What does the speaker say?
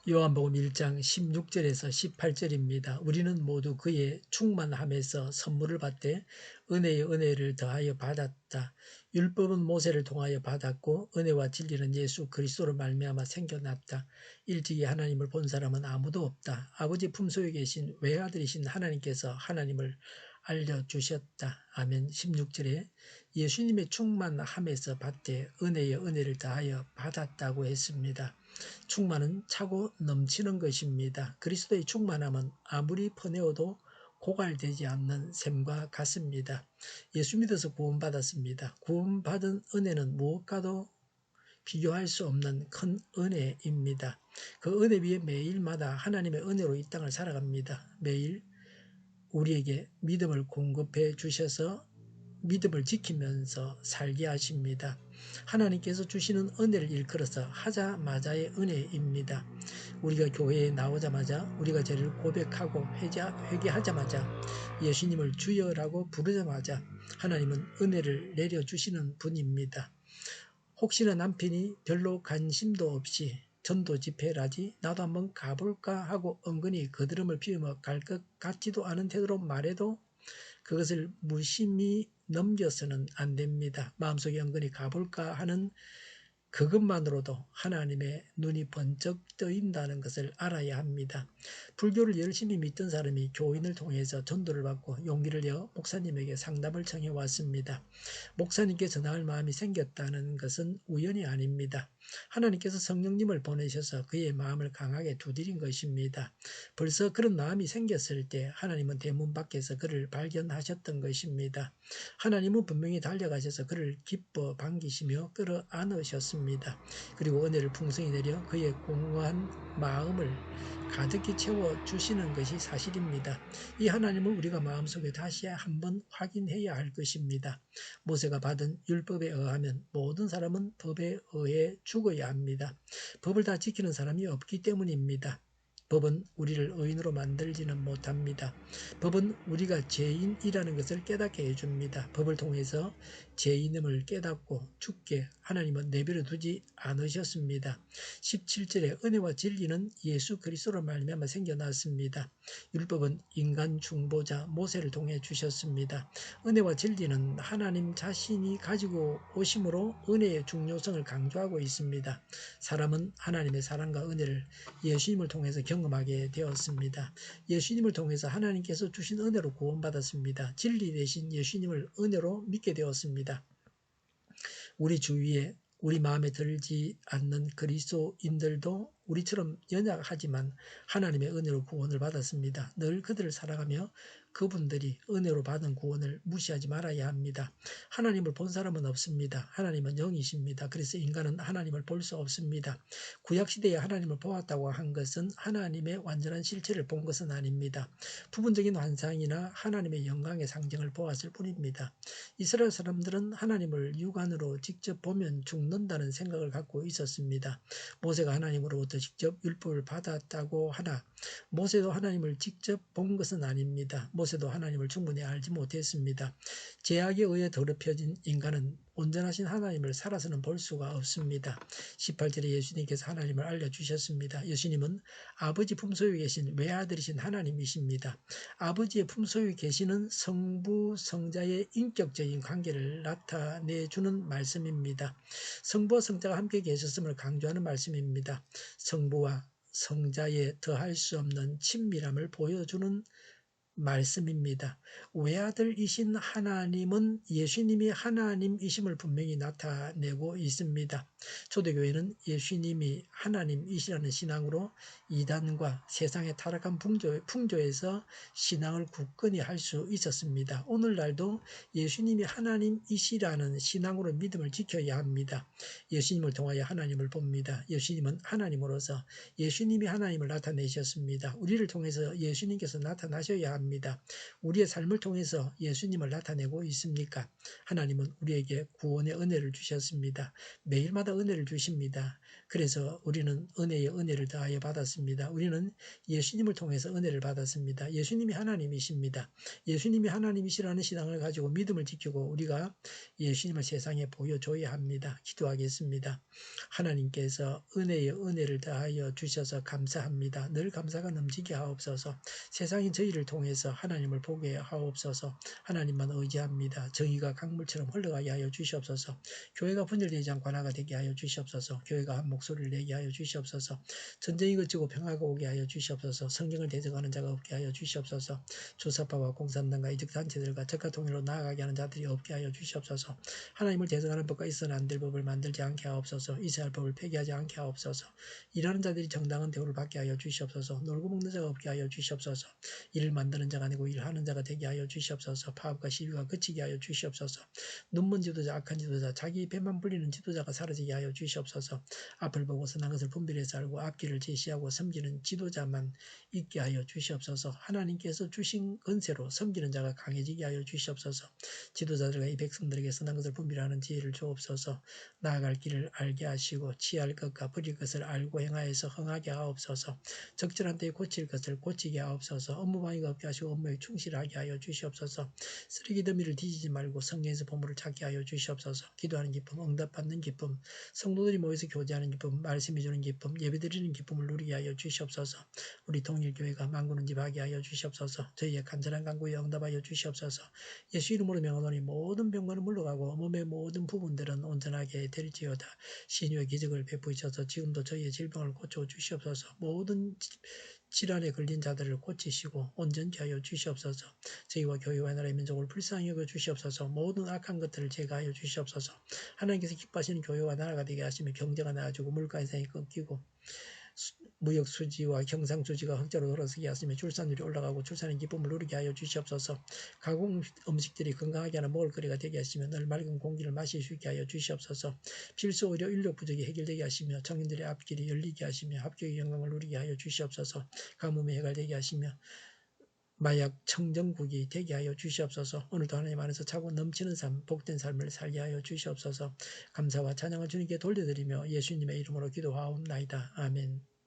요한복음 1장 16절에서 18절입니다. 우리는 모두 그의 충만함에서 선물을 받되 은혜의 은혜를 더하여 받았다. 율법은 모세를 통하여 받았고 은혜와 진리는 예수 그리스도로 말미암아 생겨났다. 일찍이 하나님을 본 사람은 아무도 없다. 아버지 품속에 계신 외아들이신 하나님께서 하나님을 알려주셨다. 아멘. 16절에 예수님의 충만함에서 받되 은혜의 은혜를 더하여 받았다고 했습니다. 충만은 차고 넘치는 것입니다. 그리스도의 충만함은 아무리 퍼내어도 고갈되지 않는 샘과 같습니다. 예수 믿어서 구원받았습니다. 구원받은 은혜는 무엇과도 비교할 수 없는 큰 은혜입니다. 그 은혜 위에 매일마다 하나님의 은혜로 이 땅을 살아갑니다. 매일 우리에게 믿음을 공급해 주셔서 믿음을 지키면서 살게 하십니다. 하나님께서 주시는 은혜를 일컬어서 하자마자의 은혜입니다. 우리가 교회에 나오자마자, 우리가 죄를 고백하고 회개하자마자, 예수님을 주여라고 부르자마자 하나님은 은혜를 내려주시는 분입니다. 혹시나 남편이 별로 관심도 없이 전도 집회라지 나도 한번 가볼까 하고 은근히 거드름을 피우며 갈 것 같지도 않은 태도로 말해도 그것을 무심히 넘겨서는 안 됩니다. 마음속에 은근히 가볼까 하는 그것만으로도 하나님의 눈이 번쩍 뜨인다는 것을 알아야 합니다. 불교를 열심히 믿던 사람이 교인을 통해서 전도를 받고 용기를 내어 목사님에게 상담을 청해 왔습니다. 목사님께 전할 마음이 생겼다는 것은 우연이 아닙니다. 하나님께서 성령님을 보내셔서 그의 마음을 강하게 두드린 것입니다. 벌써 그런 마음이 생겼을 때 하나님은 대문 밖에서 그를 발견하셨던 것입니다. 하나님은 분명히 달려가셔서 그를 기뻐 반기시며 끌어안으셨습니다. 그리고 은혜를 풍성히 내려 그의 공허한 마음을 가득히 채워주시는 것이 사실입니다. 이 하나님을 우리가 마음속에 다시 한번 확인해야 할 것입니다. 모세가 받은 율법에 의하면 모든 사람은 법에 의해 죽어야 합니다. 법을 다 지키는 사람이 없기 때문입니다. 법은 우리를 의인으로 만들지는 못합니다. 법은 우리가 죄인이라는 것을 깨닫게 해줍니다. 법을 통해서 죄인임을 깨닫고 죽게 하나님은 내버려 두지 않으셨습니다. 17절에 은혜와 진리는 예수 그리스도로 말미암아 생겨났습니다. 율법은 인간 중보자 모세를 통해 주셨습니다. 은혜와 진리는 하나님 자신이 가지고 오심으로 은혜의 중요성을 강조하고 있습니다. 사람은 하나님의 사랑과 은혜를 예수님을 통해서 경험하게 되었습니다. 예수님을 통해서 하나님께서 주신 은혜로 구원받았습니다. 진리 대신 예수님을 은혜로 믿게 되었습니다. 우리 주위에 우리 마음에 들지 않는 그리스도인들도 우리처럼 연약하지만 하나님의 은혜로 구원을 받았습니다. 늘 그들을 사랑하며 그분들이 은혜로 받은 구원을 무시하지 말아야 합니다. 하나님을 본 사람은 없습니다. 하나님은 영이십니다. 그래서 인간은 하나님을 볼 수 없습니다. 구약시대에 하나님을 보았다고 한 것은 하나님의 완전한 실체를 본 것은 아닙니다. 부분적인 환상이나 하나님의 영광의 상징을 보았을 뿐입니다. 이스라엘 사람들은 하나님을 육안으로 직접 보면 죽는다는 생각을 갖고 있었습니다. 모세가 하나님으로부터 직접 율법을 받았다고 하나 모세도 하나님을 직접 본 것은 아닙니다. 모세도 하나님을 충분히 알지 못했습니다. 죄악에 의해 더럽혀진 인간은 온전하신 하나님을 살아서는 볼 수가 없습니다. 18절에 예수님께서 하나님을 알려주셨습니다. 예수님은 아버지 품속에 계신 외아들이신 하나님이십니다. 아버지의 품속에 계시는 성부, 성자의 인격적인 관계를 나타내주는 말씀입니다. 성부와 성자가 함께 계셨음을 강조하는 말씀입니다. 성부와 성자의 더할 수 없는 친밀함을 보여주는 말씀입니다. 외아들이신 하나님은 예수님이 하나님이심을 분명히 나타내고 있습니다. 초대교회는 예수님이 하나님이시라는 신앙으로 이단과 세상의 타락한 풍조에서 신앙을 굳건히 할 수 있었습니다. 오늘날도 예수님이 하나님이시라는 신앙으로 믿음을 지켜야 합니다. 예수님을 통하여 하나님을 봅니다. 예수님은 하나님으로서 예수님이 하나님을 나타내셨습니다. 우리를 통해서 예수님께서 나타나셔야 합니다. 우리의 삶을 통해서 예수님을 나타내고 있습니까? 하나님은 우리에게 구원의 은혜를 주셨습니다. 매일마다 은혜를 주십니다. 그래서 우리는 은혜의 은혜를 더하여 받았습니다. 우리는 예수님을 통해서 은혜를 받았습니다. 예수님이 하나님이십니다. 예수님이 하나님이시라는 신앙을 가지고 믿음을 지키고 우리가 예수님을 세상에 보여줘야 합니다. 기도하겠습니다. 하나님께서 은혜의 은혜를 더하여 주셔서 감사합니다. 늘 감사가 넘치게 하옵소서. 세상이 저희를 통해서 하나님을 보게 하옵소서. 하나님만 의지합니다. 정의가 강물처럼 흘러가게 하여 주시옵소서. 교회가 분열되지 않고 하나가 되게 하여 주시옵소서. 교회가 한 목소리를 내게 하여 주시옵소서. 전쟁이 그치고 평화가 오게 하여 주시옵소서. 성경을 대적하는 자가 없게 하여 주시옵소서. 주사파와 공산당과 이적단체들과 적과 통일로 나아가게 하는 자들이 없게 하여 주시옵소서. 하나님을 대적하는 법과 있어는 안 될 법을 만들지 않게 하옵소서. 이스라엘 법을 폐기하지 않게 하옵소서. 일하는 자들이 정당한 대우를 받게 하여 주시옵소서. 놀고 먹는 자가 없게 하여 주시옵소서. 일을 만드는 자가 아니고 일하는 자가 되게 하여 주시옵소서. 파업과 시위가 그치게 하여 주시옵소서. 눈먼 지도자, 악한 지도자, 자기 배만 불리는 지도자가 사라지게 하여 주시옵소서. 앞을 보고 선한 것을 분별해서 알고 앞길을 제시하고 섬기는 지도자만 있게 하여 주시옵소서. 하나님께서 주신 권세로 섬기는 자가 강해지게 하여 주시옵소서. 지도자들과 이 백성들에게 선한 것을 분별하는 지혜를 주옵소서. 나아갈 길을 알게 하시고 취할 것과 버릴 것을 알고 행하여서 흥하게 하옵소서. 적절한 때에 고칠 것을 고치게 하옵소서. 업무방해가 없게 하시고 업무에 충실하게 하여 주시옵소서. 쓰레기 더미를 뒤지지 말고 성경에서 보물을 찾게 하여 주시옵소서. 기도하는 기쁨, 응답받는 기쁨, 성도들이 모여서 교제하는 기쁨, 말씀해 주는 기쁨, 예배드리는 기쁨을 누리게 하여 주시옵소서. 우리 통일교회가 만구는 집 하게 하여 주시옵소서. 저희의 간절한 간구에 응답하여 주시옵소서. 예수 이름으로 명하노니 모든 병만은 물러가고 몸의 모든 부분들은 온전하게 될지어다. 신유의 기적을 베푸셔서 지금도 저희의 질병을 고쳐 주시옵소서. 모든 질환에 걸린 자들을 고치시고 온전케 하여 주시옵소서. 저희와 교회와 나라의 민족을 불쌍히 여겨 주시옵소서. 모든 악한 것들을 제거하여 주시옵소서. 하나님께서 기뻐하시는 교회와 나라가 되게 하시며 경제가 나아지고 물가 인상이 끊기고 무역 수지와 경상 수지가 흑자로 돌아서게 하시며 출산율이 올라가고 출산의 기쁨을 누리게 하여 주시옵소서. 가공 음식들이 건강하게 하는 먹을거리가 되게 하시며 늘 맑은 공기를 마실 수 있게 하여 주시옵소서. 필수 의료 인력 부족이 해결되게 하시며 청년들의 앞길이 열리게 하시며 합격의 영광을 누리게 하여 주시옵소서. 가뭄이 해결되게 하시며 마약 청정국이 되게 하여 주시옵소서. 오늘도 하나님 안에서 차고 넘치는 삶, 복된 삶을 살게 하여 주시옵소서. 감사와 찬양을 주님께 돌려드리며 예수님의 이름으로 기도하옵나이다. 아멘.